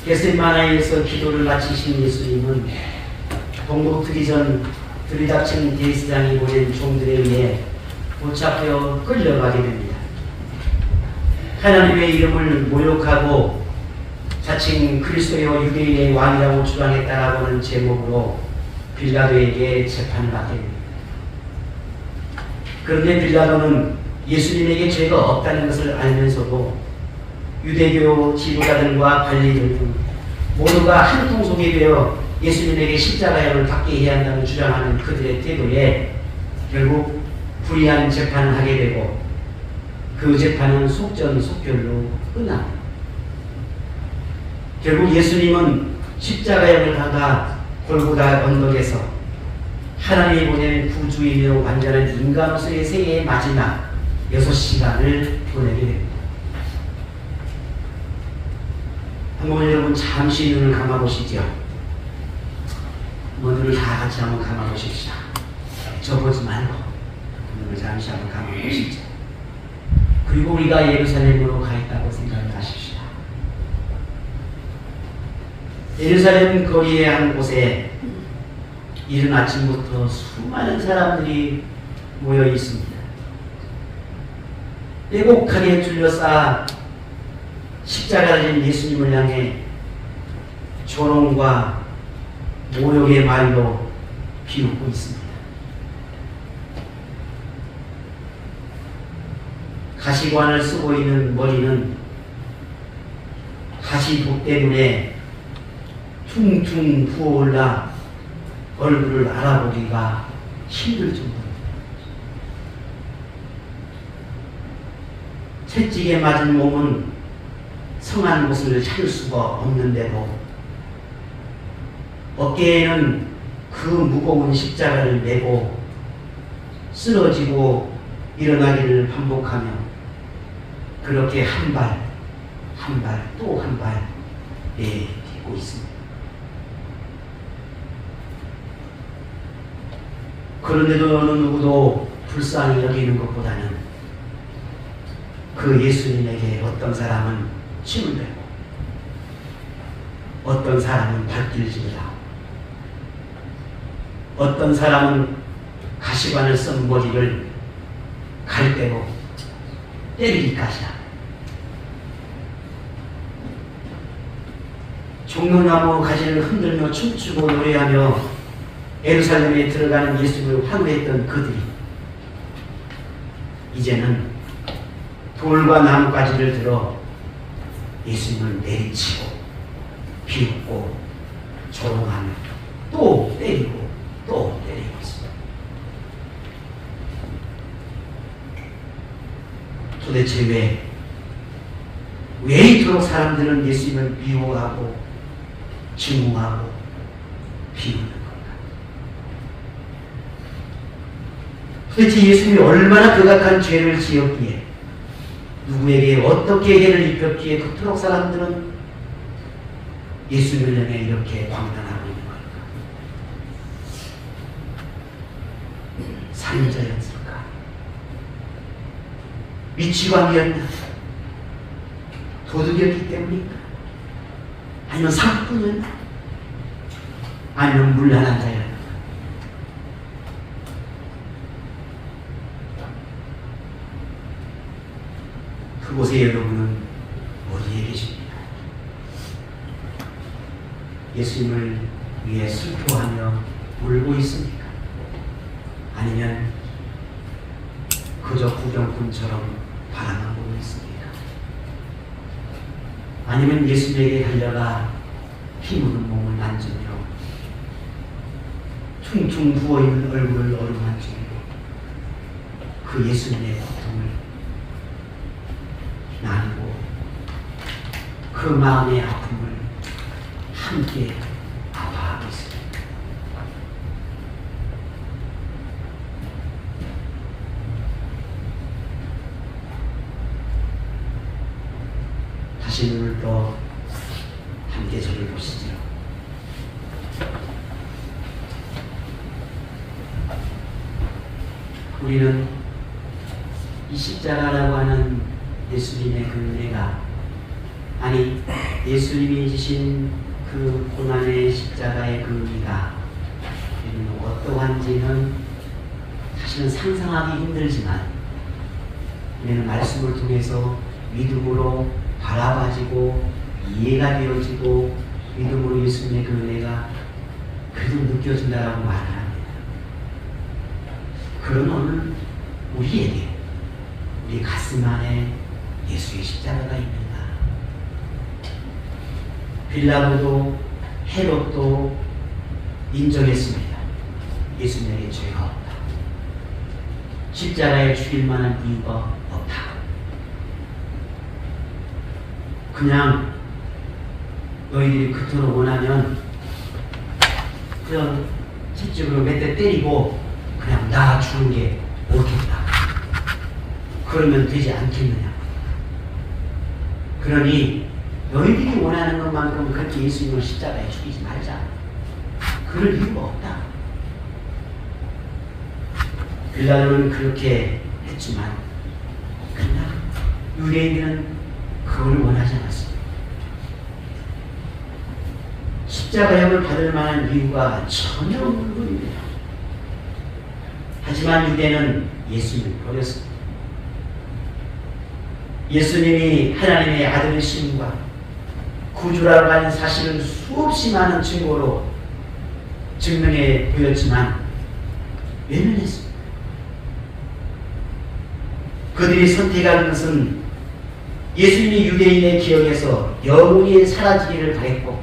겟세마나에서 기도를 마치신 예수님은 동국 들이전 들이닥친 대제사장이 보낸 종들에 의해 붙잡혀 끌려가게 됩니다. 하나님의 이름을 모욕하고 자칭 그리스도여 유대인의 왕이라고 주장했다라고 하는 제목으로 빌라도에게 재판을 받게 됩니다. 그런데 빌라도는 예수님에게 죄가 없다는 것을 알면서도 유대교 지도자들과 관리들 등 모두가 한 통속이 되어 예수님에게 십자가형을 받게 해야 한다고 주장하는 그들의 태도에 결국 불의한 재판을 하게 되고 그 재판은 속전속결로 끝납니다. 결국 예수님은 십자가형을 받아 골고다 언덕에서 하나님이 보낸 구주이며 완전한 인간으로서의 생애의 마지막 6시간을 보내게 됩니다. 한번 여러분 잠시 눈을 감아보시죠. 눈을 다 같이 한번 감아보십시오. 저 보지 말고 눈을 잠시 한번 감아보시죠. 그리고 우리가 예루살렘으로 가 있다고 생각을 하십시오. 예루살렘 거리의 한 곳에 이른 아침부터 수많은 사람들이 모여 있습니다. 빼곡하게 둘러싸 십자가를 진 예수님을 향해 조롱과 모욕의 말로 비웃고 있습니다. 가시관을 쓰고 있는 머리는 가시독 때문에 퉁퉁 부어올라 얼굴을 알아보기가 힘들 정도입니다. 채찍에 맞은 몸은 성한 곳을 찾을 수가 없는데도 어깨에는 그 무거운 십자가를 메고 쓰러지고 일어나기를 반복하며 그렇게 한 발 한 발 또 한 발 내딛고 있습니다. 그런데도 어느 누구도 불쌍히 여기는 것보다는 그 예수님에게 어떤 사람은 침을 내고 어떤 사람은 발길질을 하고 어떤 사람은 가시관을 쓴 머리를 갈대로 때리기까지 하고 종려나무 가지를 흔들며 춤추고 노래하며 예루살렘에 들어가는 예수님을 환호했던 그들이 이제는 돌과 나뭇가지를 들어 예수님을 내리치고 비웃고 조롱하며 또 때리고 또 때리고 있습니다. 도대체 왜 이토록 사람들은 예수님을 미워하고 증오하고 비웃는 건가? 도대체 예수님이 얼마나 극악한 죄를 지었기에 누구에게 어떻게 해를 입혔기에 그토록 사람들은 예수님을 향해 이렇게 광단하고 있는 걸까? 살인자였을까? 미치광이였나? 도둑이었기 때문인가? 아니면 사기꾼이었나? 아니면 문란한 자였나? 그곳에 여러분은 어디에 계십니까? 예수님을 위해 슬퍼하며 울고 있습니까? 아니면 그저 구경꾼처럼 바라만 보고 있습니까? 아니면 예수님에게 달려가 피 묻은 몸을 만지며 퉁퉁 부어있는 얼굴을 어루만지고 그 예수님의 고통을 나누고 그 마음의 아픔을 함께 아파하고 있습니다. 다시 눈을 떠 함께 저를 보시죠. 우리는 이 십자가라고 하는 예수님의 그 은혜가 아니, 예수님이 지신 그 고난의 십자가의 그 의가 어떠한지는 사실은 상상하기 힘들지만 우리는 말씀을 통해서 믿음으로 바라봐지고 이해가 되어지고 믿음으로 예수님의 그 은혜가 그래도 느껴진다라고 말을 합니다. 그런 오늘 우리에게 우리 가슴 안에 예수의 십자가가 있는가? 빌라도도 헤롯도 인정했습니다. 예수님에게 죄가 없다. 십자가에 죽일 만한 이유가 없다. 그냥 너희들이 그토록 원하면 그냥 집집으로 몇 대 때리고 그냥 나 죽는 게 옳겠다. 그러면 되지 않겠느냐. 그러니 너희들이 원하는 것만큼 그렇게 예수님을 십자가에 죽이지 말자. 그럴 이유가 없다. 빌라도는 그렇게 했지만 그러나 유대인들은 그걸 원하지 않았습니다. 십자가형을 받을 만한 이유가 전혀 없는 것입니다. 하지만 유대는 예수님을 버렸습니다. 예수님이 하나님의 아들이심과 구주라고 하는 사실을 수없이 많은 증거로 증명해 보였지만 외면했습니다. 그들이 선택한 것은 예수님이 유대인의 기억에서 영원히 사라지기를 바랬고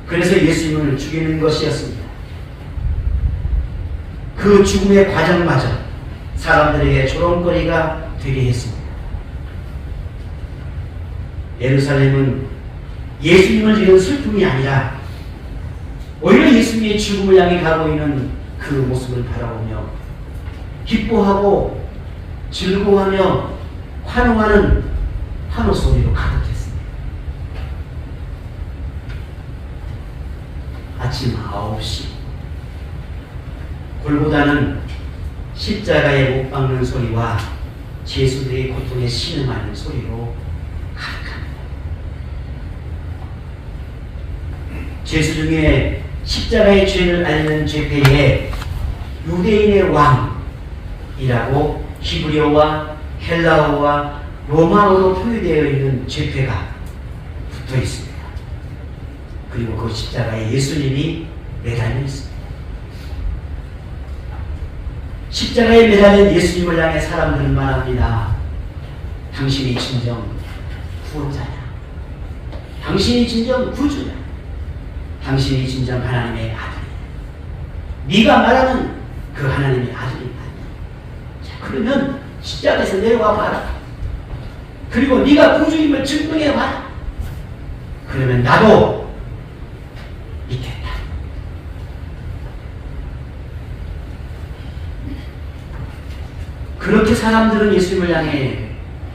그래서 예수님을 죽이는 것이었습니다. 그 죽음의 과정마저 사람들에게 조롱거리가 되게 했습니다. 예루살렘은 예수님을 위한 슬픔이 아니라 오히려 예수님의 죽음을 향해 가고 있는 그 모습을 바라보며 기뻐하고 즐거워하며 환호하는 환호 소리로 가득했습니다. 아침 9시 골고다는 십자가에 못 박는 소리와 죄수들의 고통에 신음하는 소리로 가득합니다. 죄수 중에 십자가의 죄를 알리는 죄패에 유대인의 왕이라고 히브리어와 헬라어와 로마어로 표기되어 있는 죄패가 붙어 있습니다. 그리고 그 십자가에 예수님이 매달려 있습니다. 십자가에 매달린 예수님을 향해 사람들은 말합니다. 당신이 진정 구원자냐? 당신이 진정 구주냐? 당신이 진정 하나님의 아들이냐? 네가 말하는 그 하나님의 아들이 아니냐? 자, 그러면 십자가에서 내려와 봐라. 그리고 네가 구주임을 증명해 봐라. 그러면 나도 믿겠다. 그렇게 사람들은 예수님을 향해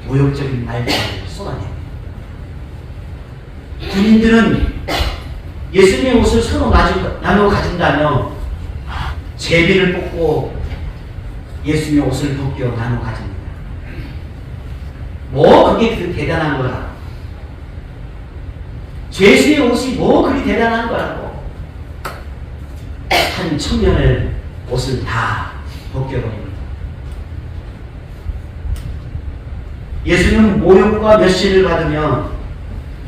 모욕적인 말들을 쏟아냅니다. 군인들은 예수님의 옷을 서로 나누어 가진다며 제비를 뽑고 예수님의 옷을 벗겨 나누어 가집니다. 뭐 그게 그 대단한 거라고. 예수님의 옷이 뭐 그리 대단한 거라고. 한 청년의 옷을 다 벗겨버립니다. 예수님은 모욕과 멸시를 받으며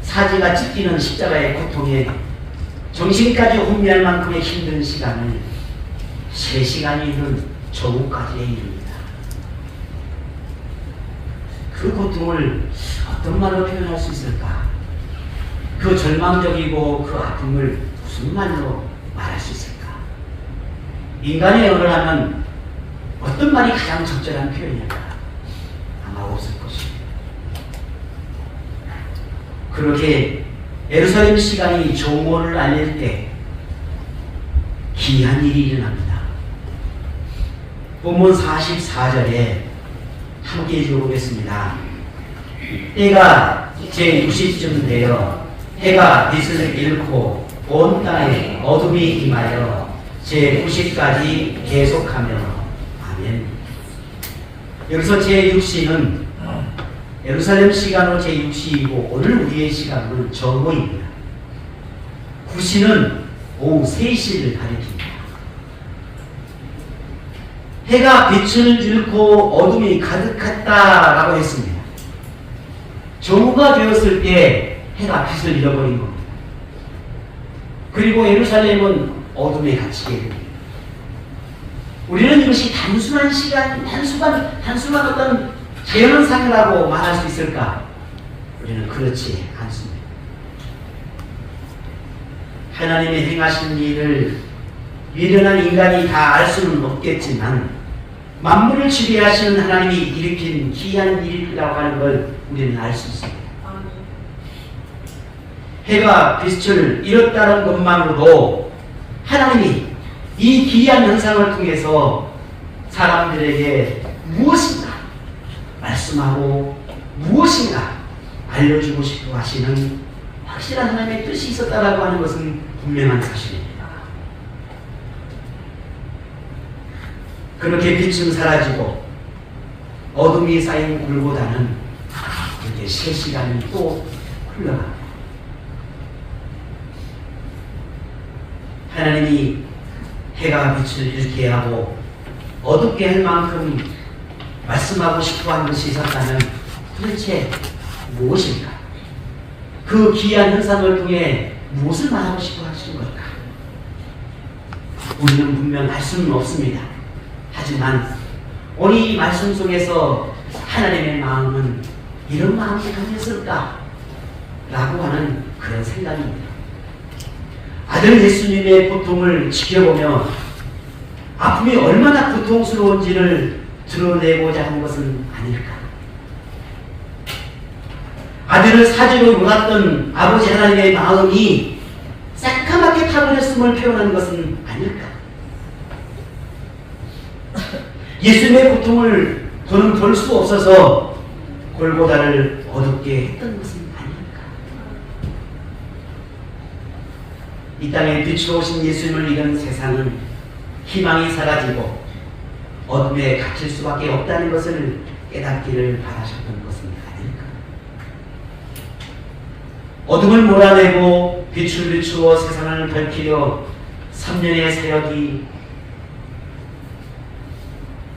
사지가 찢기는 십자가의 고통에 정신까지 혼미할 만큼의 힘든 시간을 3시간이 있는 저고까지에 이릅니다. 그 고통을 어떤 말로 표현할 수 있을까? 그 절망적이고 그 아픔을 무슨 말로 말할 수 있을까? 인간의 언어를 하면 어떤 말이 가장 적절한 표현일까? 아마 없을 것입니다. 그렇게 예루살렘 시간이 종호를 알릴 때 기이한 일이 일어납니다. 본문 44절에 함께 읽어보겠습니다. 때가 제6시쯤 되어 해가 빛을 잃고 온 땅에 어둠이 임하여 제9시까지 계속하며 아멘. 여기서 제6시는 예루살렘 시간으로 제6시이고 오늘 우리의 시간은 정오입니다. 9시는 오후 3시를 가리킵니다. 해가 빛을 잃고 어둠이 가득했다라고 했습니다. 정오가 되었을 때 해가 빛을 잃어버린 겁니다. 그리고 예루살렘은 어둠에 갇히게 됩니다. 우리는 이것이 단순한 시간, 단순한 어떤 자연현상이라고 말할 수 있을까? 우리는 그렇지 않습니다. 하나님의 행하신 일을 미련한 인간이 다 알 수는 없겠지만 만물을 지배하시는 하나님이 일으킨 기이한 일이라고 하는 걸 우리는 알 수 있습니다. 해가 빛을 잃었다는 것만으로도 하나님이 이 기이한 현상을 통해서 사람들에게 무엇인가 말씀하고 무엇인가 알려주고 싶어 하시는 확실한 하나님의 뜻이 있었다라고 하는 것은 분명한 사실입니다. 그렇게 빛은 사라지고 어둠이 쌓인 굴보다는 이렇게 3시간이 또 흘러갑니다. 하나님이 해가 빛을 잃게 하고 어둡게 할 만큼 말씀하고 싶어 한 것이 있었다면 도대체 무엇일까? 그 기이한 현상을 통해 무엇을 말하고 싶어 하시는 걸까? 우리는 분명 알 수는 없습니다. 하지만 오늘 이 말씀 속에서 하나님의 마음은 이런 마음이 아니었을까? 라고 하는 그런 생각입니다. 아들 예수님의 고통을 지켜보며 아픔이 얼마나 고통스러운지를 드러내고자 하는 것은 아닐까? 아들을 사지로 몰았던 아버지 하나님의 마음이 새까맣게 타버렸음을 표현하는 것은 아닐까? 예수님의 고통을 더는 볼 수 없어서 골고다를 어둡게 했던 것은 아닐까? 이 땅에 빛으로 오신 예수님을 잃은 세상은 희망이 사라지고 어둠에 갇힐 수밖에 없다는 것을 깨닫기를 바라셨던 것은 아닐까? 어둠을 몰아내고 빛을 비추어 세상을 밝히려 3년의 사역이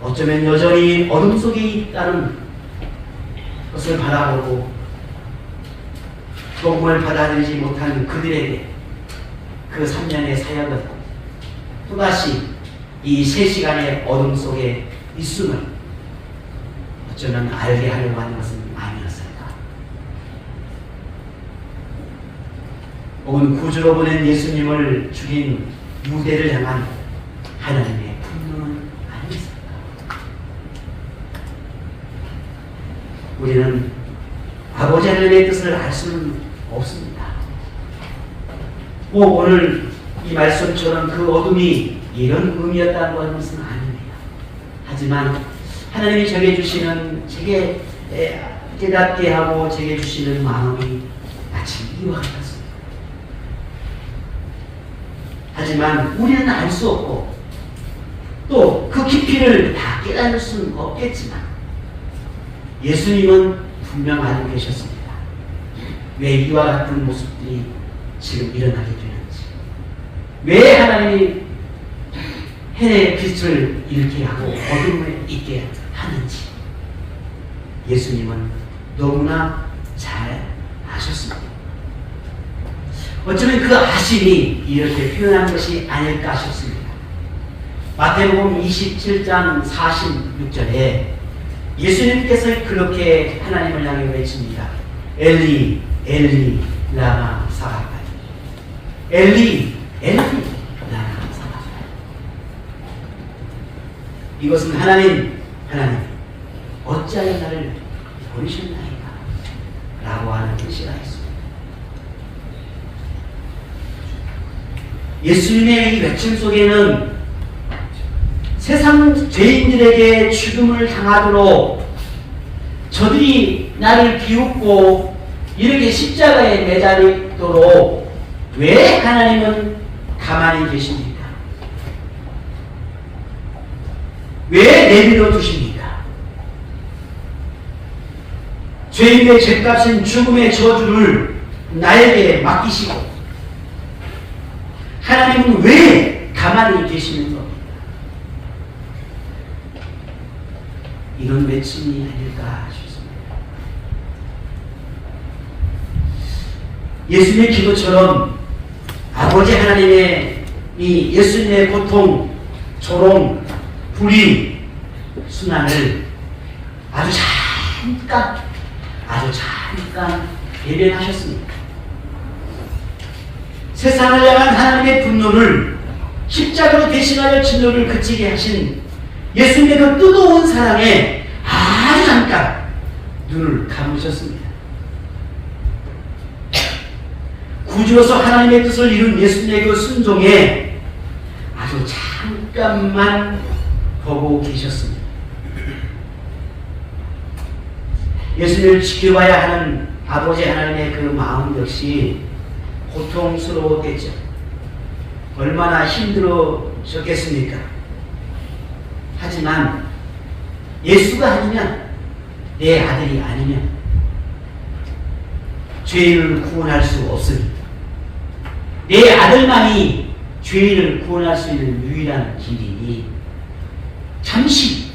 어쩌면 여전히 어둠 속에 있다는 것을 바라보고 복음을 받아들이지 못한 그들에게 그 3년의 사역은 또다시 이 3시간의 어둠 속에 있음을 어쩌면 알게 하려고 하는 것은 아니었을까? 혹은 구주로 보낸 예수님을 죽인 유대를 향한 하나님의 분노는 아니었을까? 우리는 아버지 하나님의 뜻을 알 수는 없습니다. 꼭 오늘 이 말씀처럼 그 어둠이 이런 의미였다는 것은 아닙니다. 하지만 하나님이 제게 주시는, 제게 깨닫게 하고 제게 주시는 마음이 마치 이와 같았습니다. 하지만 우리는 알 수 없고 또 그 깊이를 다 깨달을 수는 없겠지만 예수님은 분명 알고 계셨습니다. 왜 이와 같은 모습들이 지금 일어나게 되는지, 왜 하나님이 해의 빛을 잃게 하고 어둠을 있게 하는지 예수님은 너무나 잘 아셨습니다. 어쩌면 그 아심이 이렇게 표현한 것이 아닐까 싶습니다. 마태복음 27장 46절에 예수님께서 그렇게 하나님을 향해 외칩니다. 엘리 엘리 라마 사박다니. 엘리 엘리 라마 사박다니. 이것은 하나님 어찌하여 나를 버리셨나이까 라고 하는 뜻이라 했습니다. 예수님의 이 외침 속에는 세상 죄인들에게 죽음을 당하도록 저들이 나를 비웃고 이렇게 십자가에 매달리도록 왜 하나님은 가만히 계십니까? 왜 내버려 두십니까? 죄인의 죄값인 죽음의 저주를 나에게 맡기시고 하나님은 왜 가만히 계시는 겁니까? 이런 외침이 아닐까 싶습니다. 예수님의 기도처럼 아버지 하나님의 이 예수님의 고통, 조롱, 불의, 순환을 아주 잠깐 예견하셨습니다. 세상을 향한 하나님의 분노를 십자가로 대신하여 진노를 그치게 하신 예수님의 그 뜨거운 사랑에 아주 잠깐 눈을 감으셨습니다. 구주로서 하나님의 뜻을 이룬 예수님의 그 순종에 아주 잠깐만 보고 계셨습니다. 예수님을 지켜봐야 하는 아버지 하나님의 그 마음 역시 고통스러웠겠죠. 얼마나 힘들어졌겠습니까? 하지만 예수가 아니면, 내 아들이 아니면 죄인을 구원할 수 없습니다. 내 아들만이 죄인을 구원할 수 있는 유일한 길이니 잠시,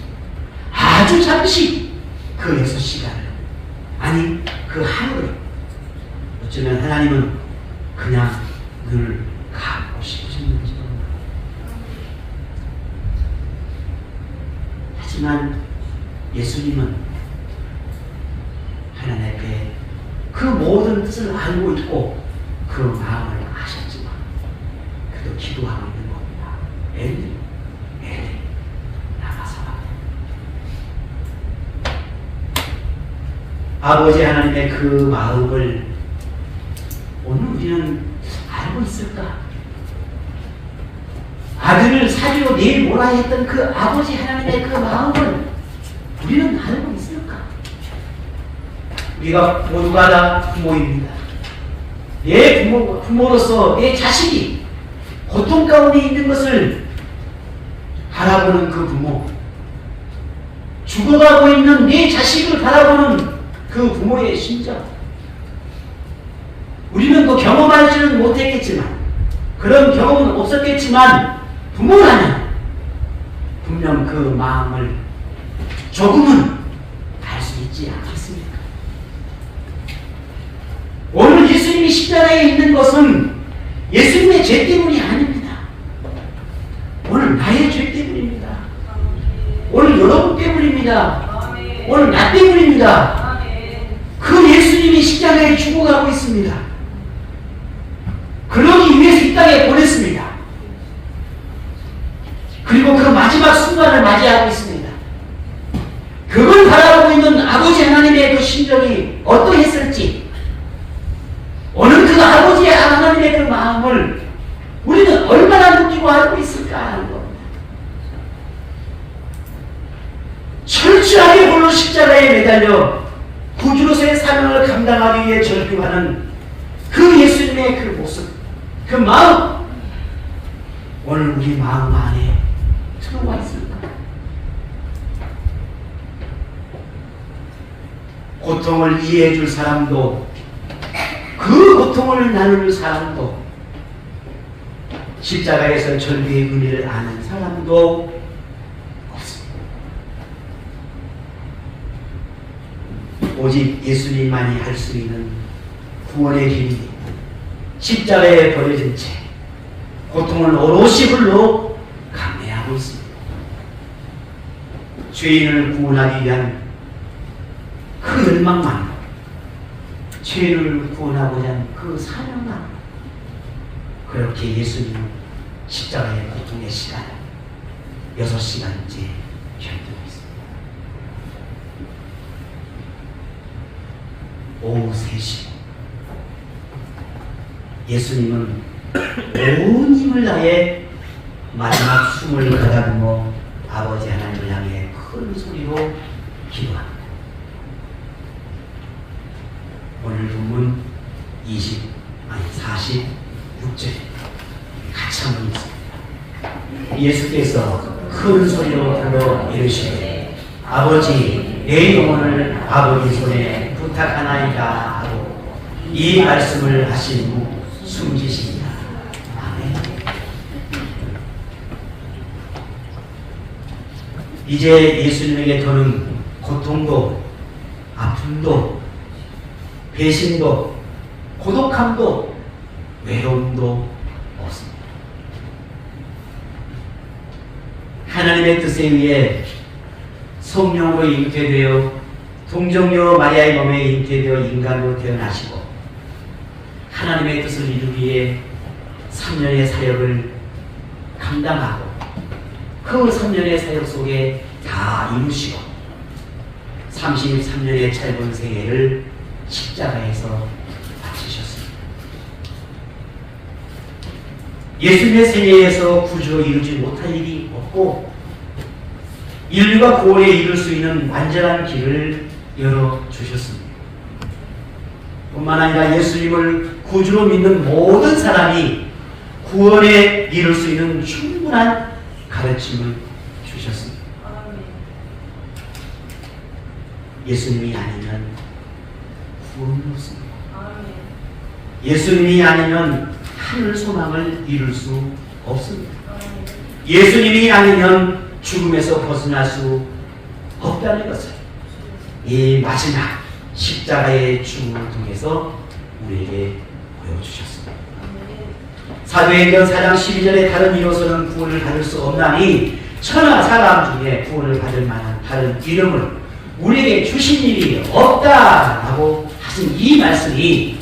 아주 잠시 그 6시간을, 아니 그 하루를 어쩌면 하나님은 그냥 늘 가고 싶으셨는지 모릅니다. 하지만 예수님은 하나님 앞에 그 모든 뜻을 알고 있고 그 마음을 아셨지만 그래도 기도하고 있는 겁니다. 엘리, 엘리, 라마 사박다니. 아버지 하나님의 그 마음을 오늘 우리는 알고 있을까? 아들을 사리로 내모라 했던 그 아버지 하나님의 그 마음을 우리는 알고 있을까? 우리가 모두가 다 부모입니다. 내 부모로서 내 자식이 고통 가운데 있는 것을 바라보는 그 부모, 죽어가고 있는 내 자식을 바라보는 그 부모의 심정, 우리는 그 경험하지는 못했겠지만, 그런 경험은 없었겠지만, 부모라면 분명 그 마음을 조금은 알 수 있지 않겠습니까? 오늘 예수님이 십자가에 있는 것은 예수님의 죄 때문이 아닙니다. 오늘 나의 죄 때문입니다. 오늘 여러분 때문입니다. 오늘 나 때문입니다. 그 예수님이 십자가에 죽어가고 있습니다. 그러기 위해서 이 땅에 보냈습니다. 그리고 그 마지막 순간을 맞이하고 있습니다. 그걸 바라보고 있는 아버지 하나님의 그 심정이 어떠했을지, 오늘 그 아버지 하나님의 그 마음을 우리는 얼마나 느끼고 알고 있을까 하는 겁니다. 철저하게 홀로 십자가에 매달려 구주로서의 사명을 감당하기 위해 절규하는 그 예수님의 그 모습, 그 마음, 오늘 우리 마음 안에 들어와 있을까? 고통을 이해해 줄 사람도, 그 고통을 나눌 사람도, 십자가에서 절규의 의미를 아는 사람도 없습니다. 오직 예수님만이 할 수 있는 구원의 길이 십자가에 버려진 채 고통을 오롯이 홀로 감내하고 있습니다. 죄인을 구원하기 위한 그 열망만, 죄인을 구원하고자 하는 그 사명만, 그렇게 예수님은 십자가의 고통의 시간을 6시간째 견디고 있습니다. 오후 3시 예수님은 온 힘을 다해 마지막 숨을 가다듬어 아버지 하나님을 향해 큰 소리로 기도합니다. 오늘 본문 46절 같이 한번 읽습니다. 예수께서 큰 소리로 불러 이르시되 아버지, 내 영혼을 아버지 손에 부탁하나이다 하고 이 말씀을 하신 후 숨지십니다. 아멘. 이제 예수님에게 더는 고통도 아픔도 배신도 고독함도 외로움도 없습니다. 하나님의 뜻에 의해 성령으로 잉태되어 동정녀 마리아의 몸에 잉태되어 인간으로 태어나시고 하나님의 뜻을 이루기 위해 3년의 사역을 감당하고 그 3년의 사역 속에 다 이루시고 33년의 짧은 생애를 십자가에서 바치셨습니다. 예수님의 생애에서 구주로 이루지 못할 일이 없고 인류가 구원에 이룰 수 있는 완전한 길을 열어주셨습니다. 뿐만 아니라 예수님을 구주로 믿는 모든 사람이 구원에 이룰 수 있는 충분한 가르침을 주셨습니다. 예수님이 아니면 구원은 없습니다. 예수님이 아니면 하늘 소망을 이룰 수 없습니다. 예수님이 아니면 죽음에서 벗어날 수 없다는 것을 이 마지막 십자가의 죽음을 통해서 우리에게 보여주셨습니다. 사도행전 4장 12절에 다른 이로서는 구원을 받을 수 없나니 천하 사람 중에 구원을 받을 만한 다른 이름을 우리에게 주신 일이 없다라고 하신 이 말씀이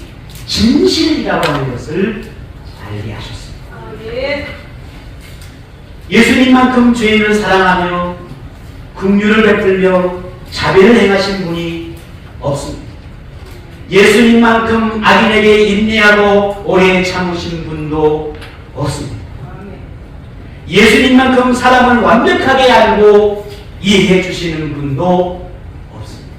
진실이라고 하는 것을 알게 하셨습니다. 예수님만큼 죄인을 사랑하며 긍휼을 베풀며 자비를 행하신 분이 없습니다. 예수님만큼 악인에게 인내하고 오래 참으신 분도 없습니다. 예수님만큼 사람을 완벽하게 알고 이해해 주시는 분도 없습니다.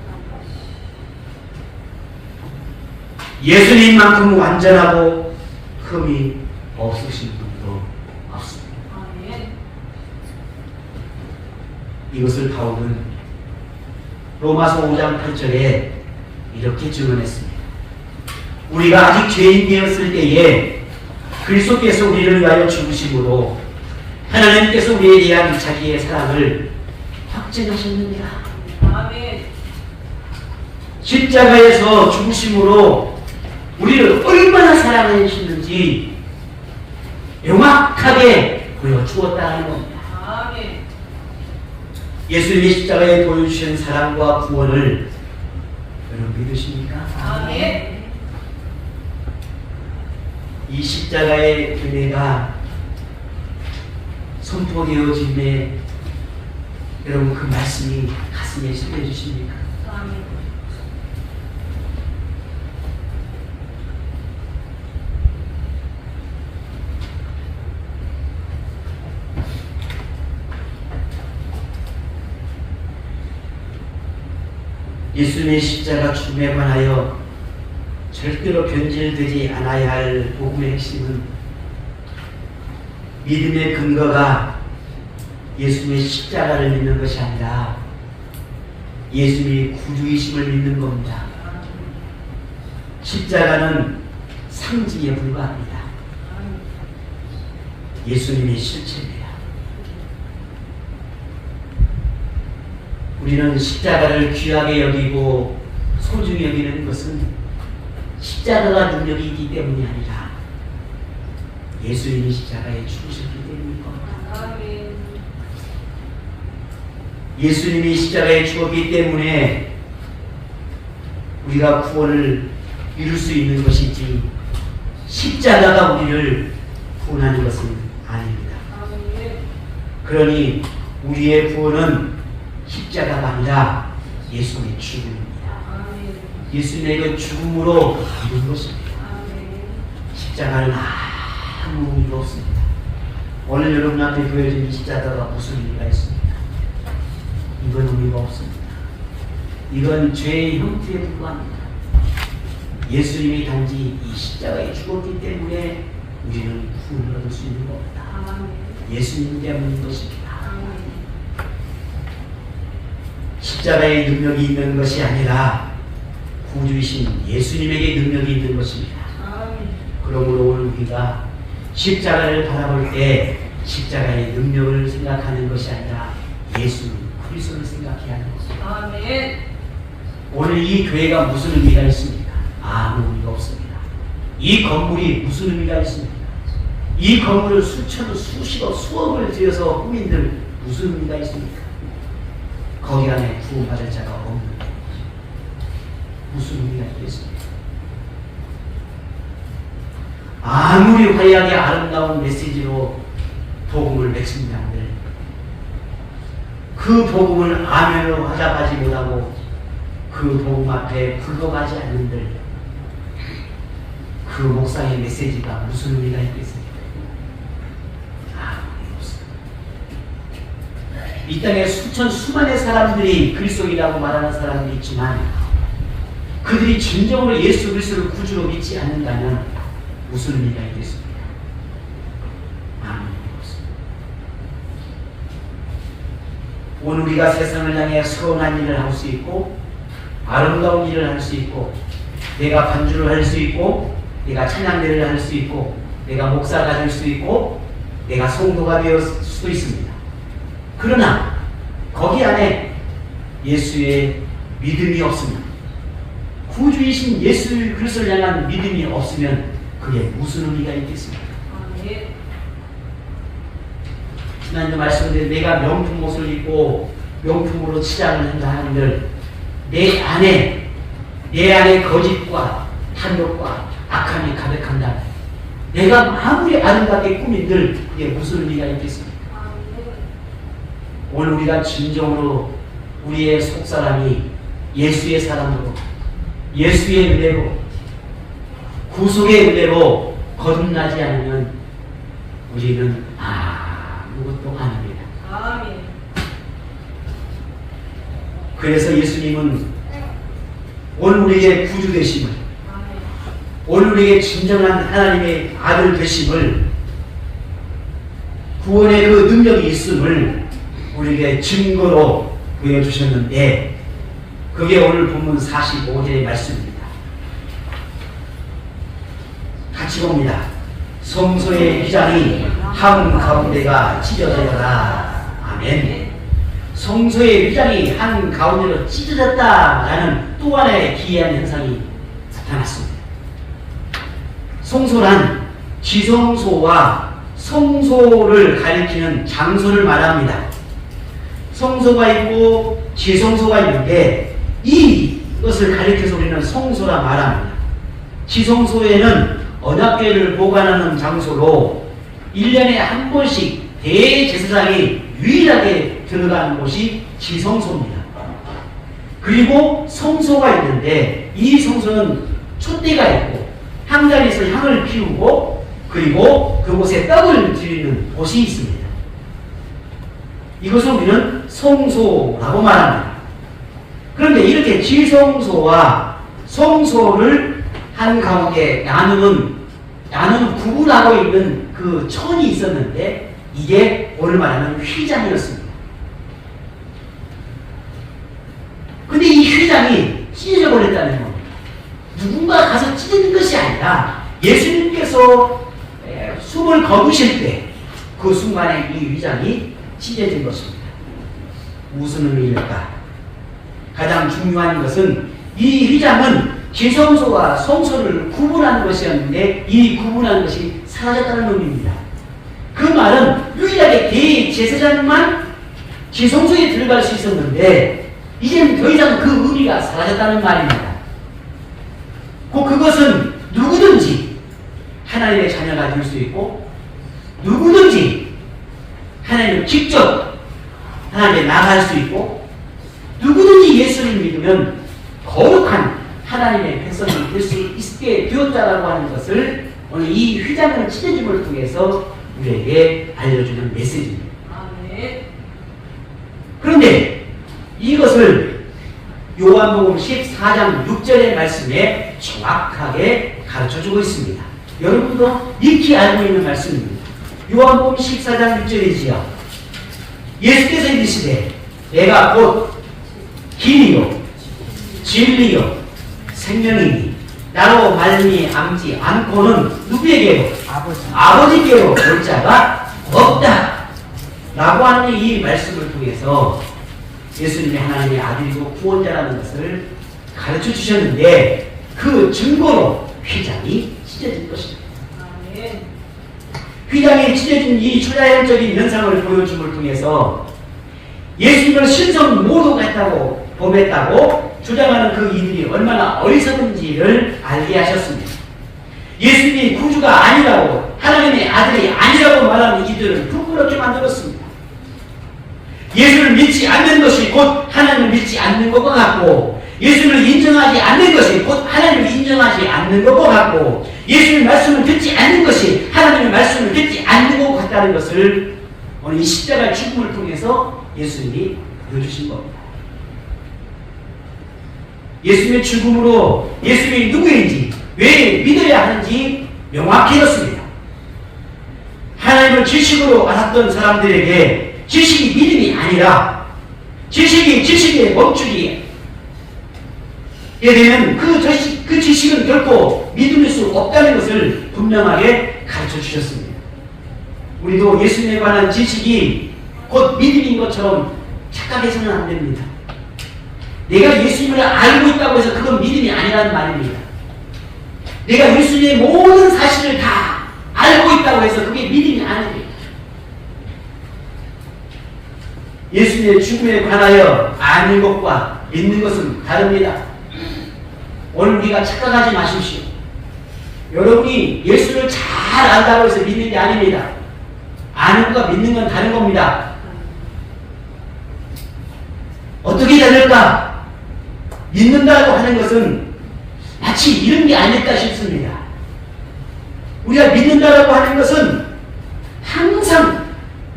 예수님만큼 완전하고 흠이 없으신 분도 없습니다. 이것을 바울은 로마서 5장 8절에 이렇게 증언했습니다. 우리가 아직 죄인 되었을 때에 그리스도께서 우리를 위하여 죽으심으로 하나님께서 우리에 대한 자기의 사랑을 확증하셨느니라. 아멘. 십자가에서 죽으심으로 우리를 얼마나 사랑하시는지 명확하게 보여주었다는 겁니다. 아멘. 예수님이 십자가에 보여주신 사랑과 구원을 여러분 믿으십니까? 아멘. 이 십자가의 은혜가 선포되어짐에 여러분 그 말씀이 가슴에 스며주십니까? 아멘. 예수님의 십자가 죽음에 관하여 절대로 변질되지 않아야 할 복음의 핵심은 믿음의 근거가 예수님의 십자가를 믿는 것이 아니라 예수님이 구주이심을 믿는 겁니다. 십자가는 상징에 불과합니다. 예수님의 실체입니다. 우리는 십자가를 귀하게 여기고 소중히 여기는 것은 십자가가 능력이 있기 때문이 아니라 예수님이 십자가에 죽으셨기 때문인 겁니다. 예수님이 십자가에 죽었기 때문에 우리가 구원을 이룰 수 있는 것이지 십자가가 우리를 구원하는 것은 아닙니다. 그러니 우리의 구원은 십자가가 아니라 예수님의 죽음입니다. 예수님의 그 죽음으로 이룬 것입니다. 십자가는 아무 의미가 없습니다. 오늘 여러분 앞에 보여진 이 십자가가 무슨 의미가 있습니까? 이건 의미가 없습니다. 이건 죄의 형태에 불과합니다. 예수님이 단지 이 십자가에 죽었기 때문에 우리는 구원을 얻을 수 있는 겁니다. 예수님 때문인 것입니다. 십자가의 능력이 있는 것이 아니라 구주이신 예수님에게 능력이 있는 것입니다. 그러므로 오늘 우리가 십자가를 바라볼 때 십자가의 능력을 생각하는 것이 아니라 예수 그리스도를 생각해야 하는 것입니다. 아멘. 오늘 이 교회가 무슨 의미가 있습니까? 아무 의미가 없습니다. 이 건물이 무슨 의미가 있습니까? 이 건물을 수천, 수십억, 수억을 들여서 꾸민들 무슨 의미가 있습니까? 거기 안에 구원받을 자가 없는 무슨 의미가 있겠습니까? 아무리 화려하게 아름다운 메시지로 복음을 맺습니다. 그 복음을 아멘으로 화답하지 못하고 그 복음 앞에 굴러가지 않는들 그 목사의 메시지가 무슨 의미가 있겠습니까? 아무 없습니다. 이 땅에 수만의 사람들이 그리스도인이라고 말하는 사람들이 있지만 그들이 진정으로 예수 그리스도를 구주로 믿지 않는다면 무슨 의미가 있겠습니까? 아무 의미가 없습니다. 오늘 우리가 세상을 향해 선한 일을 할 수 있고 아름다운 일을 할 수 있고 내가 반주를 할 수 있고 내가 찬양대를 할 수 있고 내가 목사가 될 수 있고 내가 성도가 되었을 수도 있습니다. 그러나 거기 안에 예수의 믿음이 없으면 구주이신 예수 그리스도를 향한 믿음이 없으면 그게 무슨 의미가 있겠습니까? 지난주 말씀드린 내가 명품 옷을 입고 명품으로 치장을 한다 하는들 내 안에 거짓과 탐욕과 악함이 가득한다. 내가 아무리 아름답게 꾸민들 그게 무슨 의미가 있겠습니까? 오늘 우리가 진정으로 우리의 속사람이 예수의 사람으로 예수의 은혜로 구속의 은혜로 거듭나지 않으면 우리는 아무것도 아닙니다. 아멘. 그래서 예수님은 오늘 우리에게 구주 되심을 오늘 우리에게 진정한 하나님의 아들 되심을 구원의 그 능력이 있음을 우리에게 증거로 보여주셨는데 그게 오늘 본문 45절의 말씀입니다. 같이 봅니다. 성소의 휘장이 한가운데가 찢어져라. 아멘. 성소의 휘장이 한가운데로 찢어졌다라는 또 하나의 기이한 현상이 나타났습니다. 성소란 지성소와 성소를 가리키는 장소를 말합니다. 성소가 있고 지성소가 있는데 이것을 가리켜서 우리는 성소라 말합니다. 지성소에는 언약궤를 보관하는 장소로 1년에 한 번씩 대제사장이 유일하게 들어가는 곳이 지성소입니다. 그리고 성소가 있는데 이 성소는 촛대가 있고 향단에서 향을 피우고 그리고 그곳에 떡을 드리는 곳이 있습니다. 이것을 우리는 성소라고 말합니다. 그런데 이렇게 지성소와 성소를 한가운데 나누는 구분하고 있는 그 천이 있었는데 이게 오늘 말하는 휘장이었습니다. 근데 이 휘장이 찢어져 버렸다는 겁니다. 누군가 가서 찢은 것이 아니라 예수님께서 숨을 거두실 때 그 순간에 이 휘장이 찢어진 것입니다. 무슨 의미일까? 가장 중요한 것은 이 휘장은 지성소와 성소를 구분하는 것이었는데 이 구분하는 것이 사라졌다는 의미입니다. 그 말은 유일하게 대제사장만 지성소에 들어갈 수 있었는데 이제는 더 이상 그 의미가 사라졌다는 말입니다. 그것은 누구든지 하나님의 자녀가 될 수 있고 누구든지 하나님을 직접 하나님께 나갈 수 있고 누구든지 예수를 믿으면 거룩한 하나님의 백성이 될 수 있게 되었다라고 하는 것을 오늘 이 휘장을 찢어짐을 통해서 우리에게 알려주는 메시지입니다. 아멘. 그런데 이것을 요한복음 14장 6절의 말씀에 정확하게 가르쳐주고 있습니다. 여러분도 익히 알고 있는 말씀입니다. 요한복음 14장 6절이지요. 예수께서 이르시되 내가 곧 길이요 진리요 생명이니 나로 말미암지 않고는 누구에게요? 아버지. 아버지께로 올 자가 없다 라고 하는 이 말씀을 통해서 예수님이 하나님의 아들이고 구원자라는 것을 가르쳐 주셨는데 그 증거로 휘장이 찢어진 것입니다. 휘장이 찢어진 이 초자연적인 현상을 보여줌을 통해서 예수님을 신성 모독 했다고 범했다고 주장하는 그 이들이 얼마나 어리석은지를 알게 하셨습니다. 예수님이 구주가 아니라고 하나님의 아들이 아니라고 말하는 이들을 부끄럽게 만들었습니다. 예수를 믿지 않는 것이 곧 하나님을 믿지 않는 것과 같고 예수를 인정하지 않는 것이 곧 하나님을 인정하지 않는 것과 같고 예수님의 말씀을 듣지 않는 것이 하나님의 말씀을 듣지 않는 것 같다는 것을 오늘 이 십자가 죽음을 통해서 예수님이 보여주신 겁니다. 예수님의 죽음으로 예수님이 누구인지 왜 믿어야 하는지 명확해졌습니다. 하나님을 지식으로 알았던 사람들에게 지식이 믿음이 아니라 지식에 멈추기에 되면 그 지식은 결코 믿을 수 없다는 것을 분명하게 가르쳐 주셨습니다. 우리도 예수님에 관한 지식이 곧 믿음인 것처럼 착각해서는 안 됩니다. 내가 예수님을 알고 있다고 해서 그건 믿음이 아니라는 말입니다. 내가 예수님의 모든 사실을 다 알고 있다고 해서 그게 믿음이 아닙니다. 예수님의 죽음에 관하여 아는 것과 믿는 것은 다릅니다. 오늘 우리가 착각하지 마십시오. 여러분이 예수를 잘 안다고 해서 믿는 게 아닙니다. 아는 것과 믿는 건 다른 겁니다. 어떻게 다를까? 믿는다고 하는 것은 마치 이런 게 아닐까 싶습니다. 우리가 믿는다고 하는 것은 항상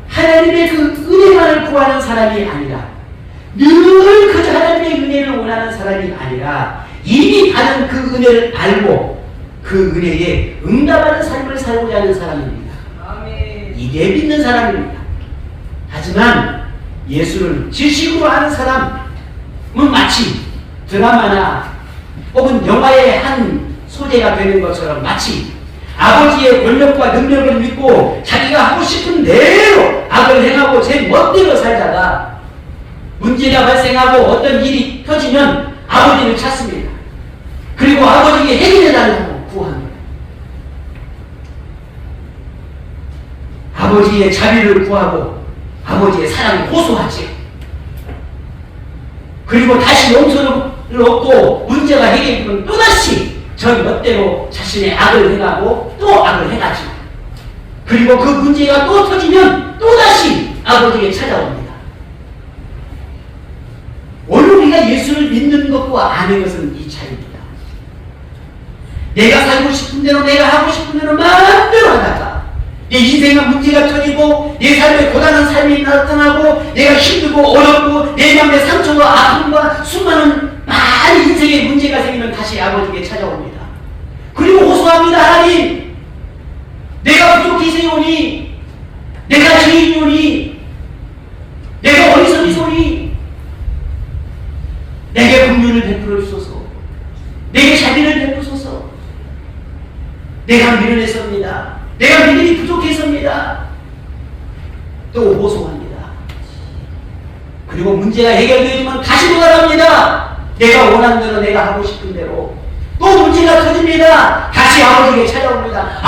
하나님의 그 은혜만을 구하는 사람이 아니라 늘 그저 하나님의 은혜를 원하는 사람이 아니라 이미 받은 그 은혜를 알고 그 은혜에 응답하는 삶을 살고자 하는 사람입니다. 아멘. 이게 믿는 사람입니다. 하지만 예수를 지식으로 아는 사람은 마치 드라마나 혹은 영화의 한 소재가 되는 것처럼 마치 아버지의 권력과 능력을 믿고 자기가 하고 싶은 대로 악을 행하고 제 멋대로 살다가 문제가 발생하고 어떤 일이 터지면 아버지를 찾습니다. 그리고 아버지에게 해결해달라고 구합니다. 아버지의 자비를 구하고 아버지의 사랑을 호소하지. 그리고 다시 용서를 얻고 문제가 해결되면 또다시 저 멋대로 자신의 악을 행하고 또 악을 행하지. 그리고 그 문제가 또 터지면 또다시 아버지에게 찾아옵니다. 오늘 우리가 예수를 믿는 것과 아는 것은 이 차이입니다. 내가 살고 싶은 대로 내가 하고 싶은 대로 마음대로 하다가 내 인생의 문제가 터지고 내 삶에 고단한 삶이 나타나고 내가 힘들고 어렵고 내 마음의 상처와 아픔과 수많은 많은 인생의 문제가 생기면 다시 아버지에게 찾아옵니다. 그리고 호소합니다. 하나님, 내가 부족해서오니 내가 죄인이오니 내가 어리석이소니 내게 긍휼을 베풀어 주소서. 내게 자비를 베푸소서. 내가 미련했습니다. 내가 믿음이 부족했습니다. 또 호소합니다. 그리고 문제가 해결되지만 다시 돌아갑니다. 내가 원하는 대로 내가 하고 싶은 대로. 또 문제가 터집니다. 다시 아버지에게 찾아옵니다.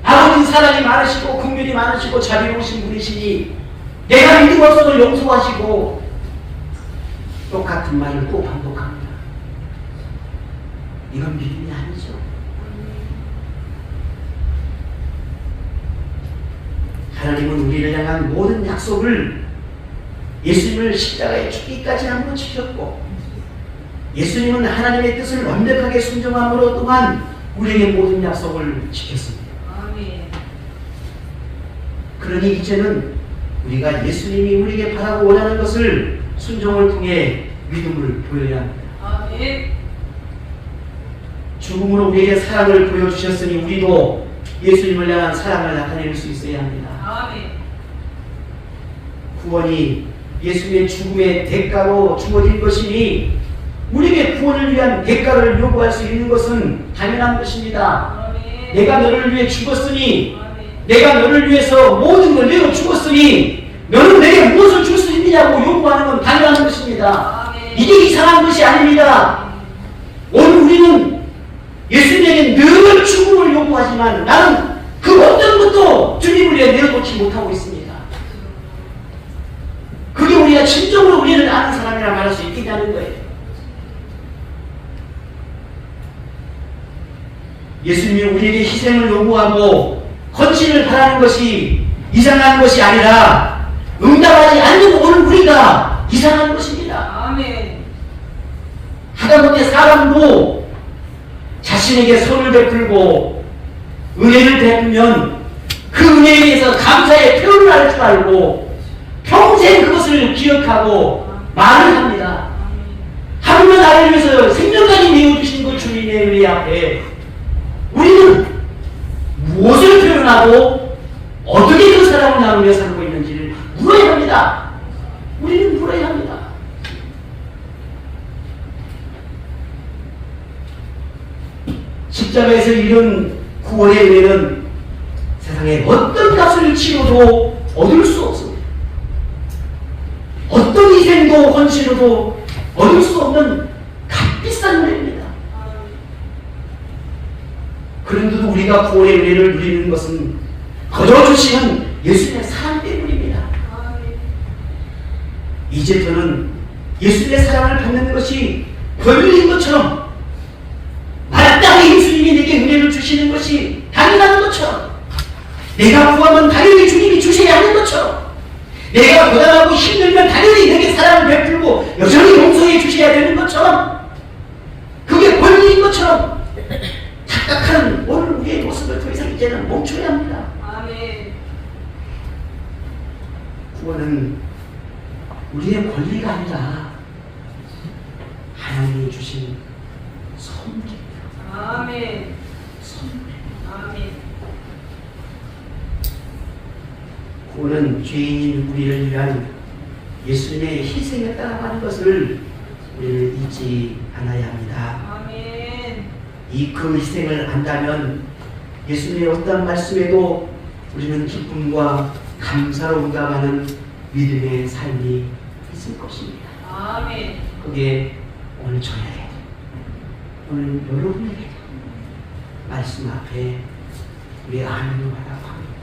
아버지 사랑이 많으시고 긍휼이 많으시고 자비로우신 분이시니 내가 믿음 없어도 용서하시고 똑같은 말을 또 반복합니다. 이건 믿음이 아니죠. 하나님은 우리를 향한 모든 약속을 예수님을 십자가에 죽기까지 한번 지켰고 예수님은 하나님의 뜻을 완벽하게 순종함으로 또한 우리에게 모든 약속을 지켰습니다. 아멘. 그러니 이제는 우리가 예수님이 우리에게 바라고 원하는 것을 순종을 통해 믿음을 보여야 합니다. 아멘. 죽음으로 우리에게 사랑을 보여주셨으니 우리도 예수님을 향한 사랑을 나타낼 수 있어야 합니다. 아멘. 구원이 예수님의 죽음의 대가로 주어진 것이니 우리에게 구원을 위한 대가를 요구할 수 있는 것은 당연한 것입니다. 내가 너를 위해 죽었으니, 내가 너를 위해서 모든 걸 내어 죽었으니 너는 내게 무엇을 줄 수 있느냐고 요구하는 건 당연한 것입니다. 이게 이상한 것이 아닙니다. 오늘 우리는 예수님에게 늘 죽음을 요구하지만 나는 그 어떤 것도 주님을 위해 내어놓지 못하고 있습니다. 그게 우리가 진정으로 우리를 아는 사람이라 말할 수 있겠냐는 거예요. 예수님이 우리에게 희생을 요구하고 헌신을 바라는 것이 이상한 것이 아니라 응답하지 않는 오늘 우리가 이상한 것입니다. 아멘. 하다못해 사람도 자신에게 선을 베풀고 은혜를 베풀면 그 은혜에 대해서 감사의 표현을 할 줄 알고 평생 그것을 기억하고 말을 합니다. 하루는 나를 위해서 생명까지 내어주신 그 주님의 은혜 앞에 우리는 무엇을 표현하고 어떻게 그 사람을 나누며 살고 있는지를 물어야 합니다. 우리는 물어야 합니다. 십자가에서 이룬 구원의 은혜는 세상에 어떤 값을 치러도 얻을 수 없습니다. 어떤 희생도 헌신으로도 얻을 수 없는 값비싼 은혜입니다. 그런데도 우리가 구원의 은혜를 누리는 것은 거저 주시는 예수님의 사랑 때문입니다. 이제 저는 예수님의 사랑을 받는 것이 권리인 것처럼 마땅히 예수님이 내게 은혜를 주시는 것이 당연한 것처럼 내가 구하면 당연히 주님이 주셔야 하는 것처럼 내가 고단하고 힘들면 당연히 내게 사랑을 베풀고 여전히 용서해 주셔야 되는 것처럼 그게 권리인 것처럼 착각하는 오늘 우리의 모습을 더 이상 이제는 멈춰야 합니다. 아멘. 구원은 우리의 권리가 아니라 하나님이 주신 선물입니다. 아멘. 선물입니다. 아멘. 구원은 죄인인 우리를 위한 예수님의 희생에 따라가는 것을 우리는 잊지 않아야 합니다. 아멘. 그 희생을 안다면 예수님의 어떤 말씀에도 우리는 기쁨과 감사로 응답하는 믿음의 삶이 있을 것입니다. 아멘. 그게 오늘 저에게, 오늘 여러분에게 말씀 앞에 우리 아멘을 하라고 합니다.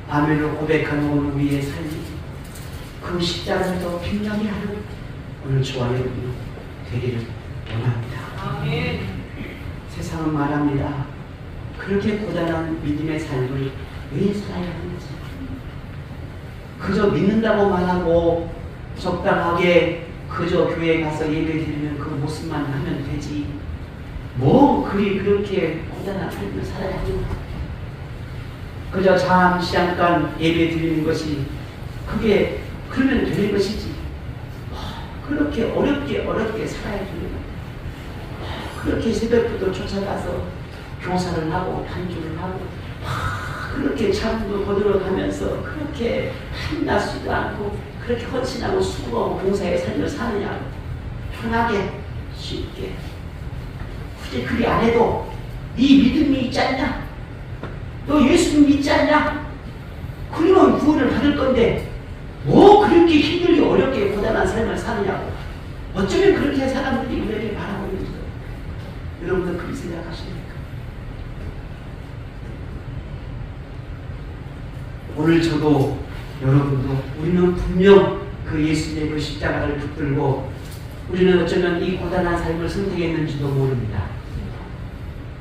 아멘을 고백하는 오늘 우리의 삶이 그 십자가를 더 빛나게 하는 오늘 저와 여러분 되기를 원합니다. 아멘. 세상은 말합니다. 그렇게 고단한 믿음의 삶을 왜 살아야 하는지. 그저 믿는다고 말하고 적당하게 그저 교회에 가서 예배드리면 그 모습만 하면 되지. 뭐 그렇게 고단한 삶을 살아야 하는가. 그저 잠깐 예배드리는 것이 그게 그러면 되는 것이지. 그렇게 어렵게 살아야 되는 거야. 그렇게 새벽부터 쫓아가서 교사를 하고 반주를 하고 그렇게 잠도 거들어가면서 그렇게 한낮지도 않고 그렇게 헌신하고 수고하고 봉사의 삶을 사느냐고. 편하게 쉽게 굳이 그리 안 해도 네 믿음이 있지 않냐? 너 예수님 믿지 않냐? 그러면 구원을 받을 건데 뭐 그렇게 힘들게 어렵게 고단한 삶을 사느냐고. 어쩌면 그렇게 사람들이 우리에게 바라고 있는 거예요. 여러분들 그렇게 생각하십니까? 오늘 저도 여러분도 우리는 분명 그 예수님의 그 십자가를 붙들고 우리는 어쩌면 이 고단한 삶을 선택했는지도 모릅니다.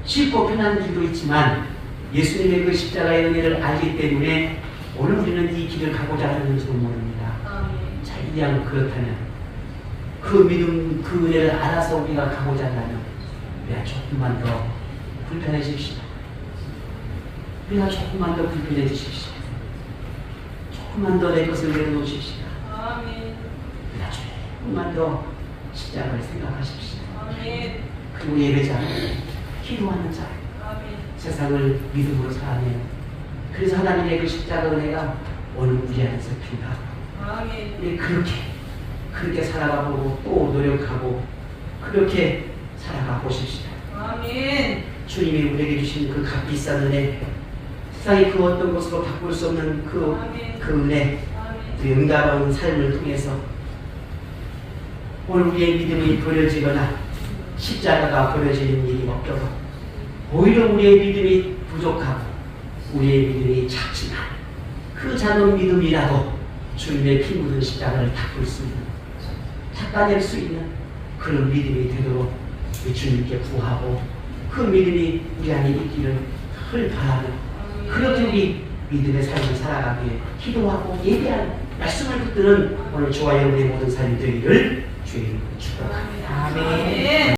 쉽고 편한 길도 있지만 예수님의 그 십자가의 은혜를 알기 때문에 오늘 우리는 이 길을 가고자 하는지도 모릅니다. 자, 이왕 그렇다면 그 믿음, 그 은혜를 알아서 우리가 가고자 한다면 우리가 조금만 더 불편해집시다. 우리가 조금만 더 불편해지십시오. 조금만 더 내 것을 내려놓으십시다. 우리가 조금만 더 십자가를 생각하십시다. 그리고 예배자는 기도하는 자, 세상을 믿음으로 살아내요. 그래서 하나님의 그 십자가 은혜가 오늘 우리 안에서 핀다. 우리 그렇게 살아가고 또 노력하고 그렇게 살아가 보십시다. 아멘. 주님이 우리에게 주신 그 값비싼 은혜, 세상의 그 어떤 것으로 바꿀 수 없는 그 은혜, 아멘. 그 응답하는 삶을 통해서 오늘 우리의 믿음이 버려지거나 십자가가 버려지는 일이 없도록, 오히려 우리의 믿음이 부족하고 우리의 믿음이 작지만 그 작은 믿음이라도 주님의 피 묻은 십자가를 닦을 수 있는, 닦아낼 수 있는 그런 믿음이 되도록 우리 주님께 구하고, 그 믿음이 우리 안에 있기를 늘 바라며, 그렇게 우리 믿음의 삶을 살아가기 위해 기도하고 예배하는 말씀을 붙드는 오늘 저와 여러분의 모든 삶이 되기를 주의 이름으로 축복합니다. 아멘.